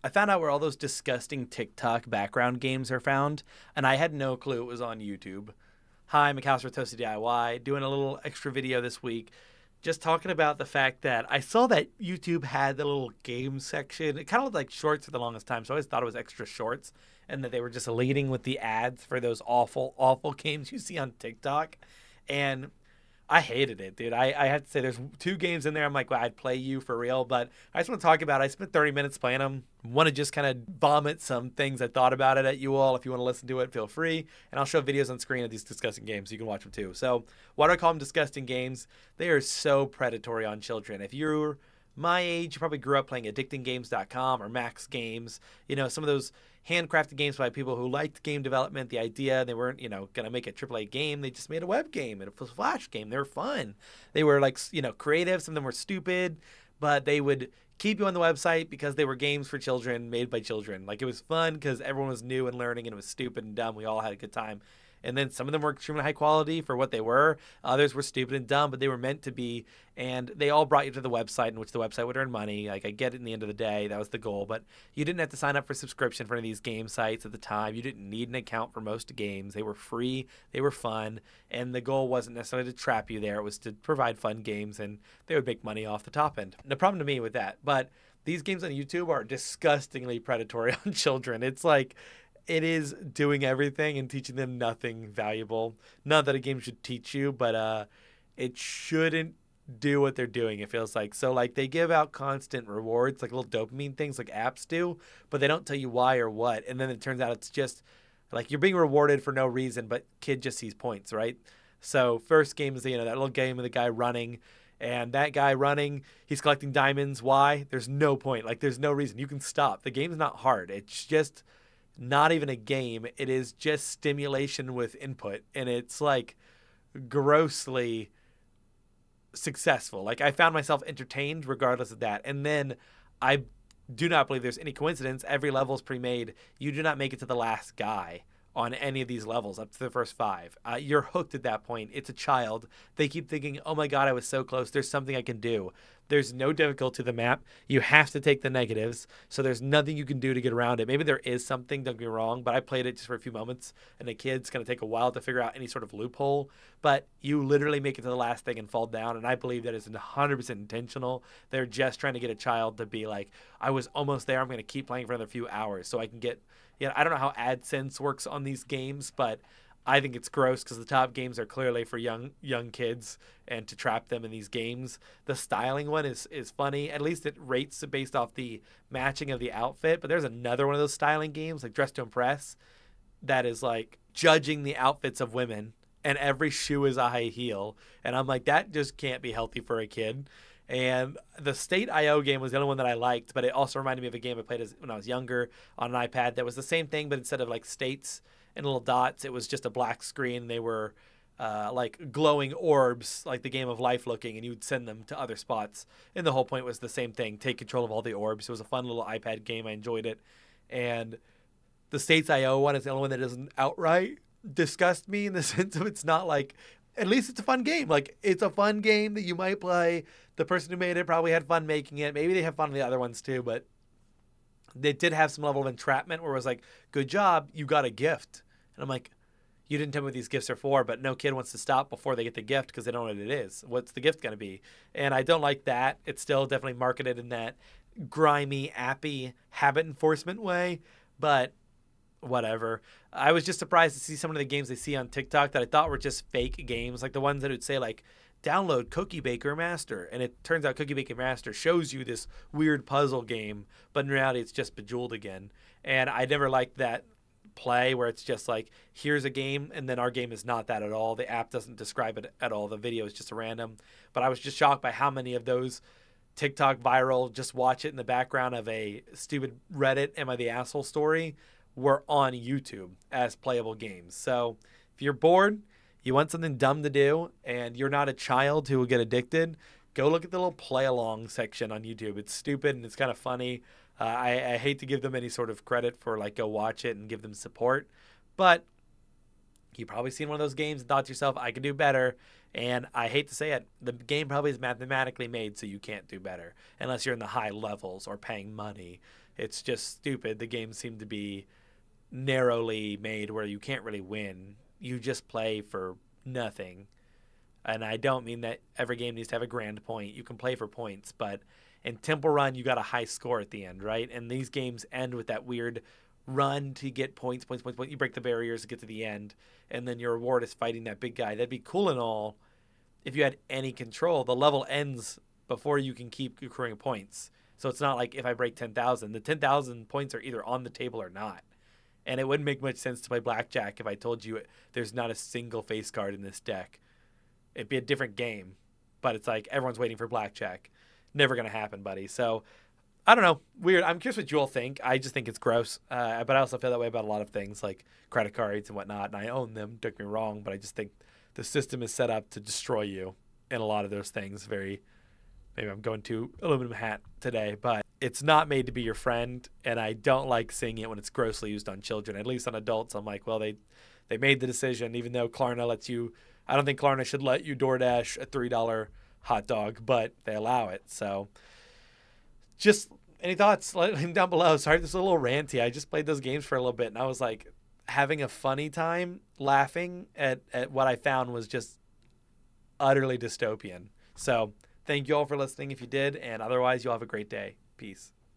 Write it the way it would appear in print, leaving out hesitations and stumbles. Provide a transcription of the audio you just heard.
I found out where all those disgusting TikTok background games are found, and I had no clue it was on YouTube. Hi, McAllister Toasted DIY, doing a little extra video this week, just talking about the fact that I saw that YouTube had the little game section. It kind of looked like shorts for the longest time, so I always thought it was extra shorts, and that they were just leading with the ads for those awful, awful games you see on TikTok. And I hated it, dude. I had to say there's two games in there. I'm like, well, I'd play you for real, but I just want to talk about it. I spent 30 minutes playing them. Want to just kind of vomit some things I thought about it at you all. If you want to listen to it, feel free. And I'll show videos on screen of these disgusting games so you can watch them too. So why do I call them disgusting games? They are so predatory on children. If you're my age, you probably grew up playing addictinggames.com or Max Games. You know, some of those handcrafted games by people who liked game development. The idea they weren't, going to make a AAA game. They just made a web game and it was a flash game. They were fun. They were like, creative. Some of them were stupid, but they would keep you on the website because they were games for children made by children. Like it was fun because everyone was new and learning and it was stupid and dumb. We all had a good time. And then some of them were extremely high quality for what they were. Others were stupid and dumb, but they were meant to be. And they all brought you to the website in which the website would earn money. Like I get it in the end of the day. That was the goal. But you didn't have to sign up for subscription for any of these game sites at the time. You didn't need an account for most games. They were free. They were fun. And the goal wasn't necessarily to trap you there. It was to provide fun games. And they would make money off the top end. No problem to me with that. But these games on YouTube are disgustingly predatory on children. It's like it is doing everything and teaching them nothing valuable. Not that a game should teach you, but it shouldn't do what they're doing, it feels like. So, like, they give out constant rewards, like little dopamine things like apps do, but they don't tell you why or what. And then it turns out it's just, like, you're being rewarded for no reason, but kid just sees points, right? So, first game is, that little game of the guy running. And that guy running, he's collecting diamonds. Why? There's no point. Like, there's no reason. You can stop. The game's not hard. It's just not even a game. It is just stimulation with input, and it's like grossly successful. Like I found myself entertained regardless of that. And then I do not believe there's any coincidence. Every level is pre-made. You do not make it to the last guy on any of these levels up to the first five. You're hooked at that point. It's a child. They keep thinking, oh my God, I was so close. There's something I can do. There's no difficulty to the map. You have to take the negatives. So there's nothing you can do to get around it. Maybe there is something, don't get me wrong, but I played it just for a few moments and the kid's going to take a while to figure out any sort of loophole. But you literally make it to the last thing and fall down. And I believe that is 100% intentional. They're just trying to get a child to be like, I was almost there. I'm going to keep playing for another few hours so I can get, I don't know how AdSense works on these games, but I think it's gross because the top games are clearly for young kids and to trap them in these games. The styling one is funny. At least it rates based off the matching of the outfit. But there's another one of those styling games like Dress to Impress that is like judging the outfits of women and every shoe is a high heel. And I'm like, that just can't be healthy for a kid. And the State IO game was the only one that I liked, but it also reminded me of a game I played when I was younger on an iPad that was the same thing, but instead of like states and little dots, it was just a black screen. They were like glowing orbs, like the Game of Life looking, and you would send them to other spots. And the whole point was the same thing, take control of all the orbs. It was a fun little iPad game. I enjoyed it. And the States IO one is the only one that doesn't outright disgust me in the sense of it's not like, at least it's a fun game. Like, it's a fun game that you might play. The person who made it probably had fun making it. Maybe they have fun on the other ones too, but they did have some level of entrapment where it was like, good job, you got a gift. And I'm like, you didn't tell me what these gifts are for, but no kid wants to stop before they get the gift because they don't know what it is. What's the gift going to be? And I don't like that. It's still definitely marketed in that grimy, appy habit enforcement way, but whatever. I was just surprised to see some of the games they see on TikTok that I thought were just fake games, like the ones that would say like, download Cookie Baker Master, and it turns out Cookie Baker Master shows you this weird puzzle game, but in reality it's just Bejeweled again. And I never liked that play where it's just like, here's a game, and then our game is not that at all. The app doesn't describe it at all. The video is just a random. But I was just shocked by how many of those TikTok viral, just watch it in the background of a stupid Reddit Am I the Asshole story were on YouTube as playable games. So if you're bored, you want something dumb to do, and you're not a child who will get addicted, go look at the little play-along section on YouTube. It's stupid and it's kind of funny. I hate to give them any sort of credit for, like, go watch it and give them support. But you've probably seen one of those games and thought to yourself, I could do better. And I hate to say it, the game probably is mathematically made so you can't do better unless you're in the high levels or paying money It's just stupid. The games seem to be narrowly made where you can't really win. You just play for nothing. And I don't mean that every game needs to have a grand point. You can play for points, but in Temple Run, you got a high score at the end, right? And these games end with that weird run to get points. You break the barriers to get to the end, and then your reward is fighting that big guy. That'd be cool and all if you had any control. The level ends before you can keep accruing points. So it's not like if I break 10,000, the 10,000 points are either on the table or not. And it wouldn't make much sense to play Blackjack if I told you there's not a single face card in this deck. It'd be a different game. But it's like everyone's waiting for Blackjack. Never going to happen, buddy. So, I don't know. Weird. I'm curious what you all think. I just think it's gross. But I also feel that way about a lot of things like credit cards and whatnot. And I own them. Don't get me wrong. But I just think the system is set up to destroy you in a lot of those things. Maybe I'm going to aluminum hat today, but it's not made to be your friend, and I don't like seeing it when it's grossly used on children, at least on adults. I'm like, well, they made the decision, even though Klarna lets you. I don't think Klarna should let you DoorDash a $3 hot dog, but they allow it. So just any thoughts? Let them down below. Sorry, this is a little ranty. I just played those games for a little bit, and I was like having a funny time laughing at what I found was just utterly dystopian. So thank you all for listening if you did, and otherwise, you'll have a great day. Peace.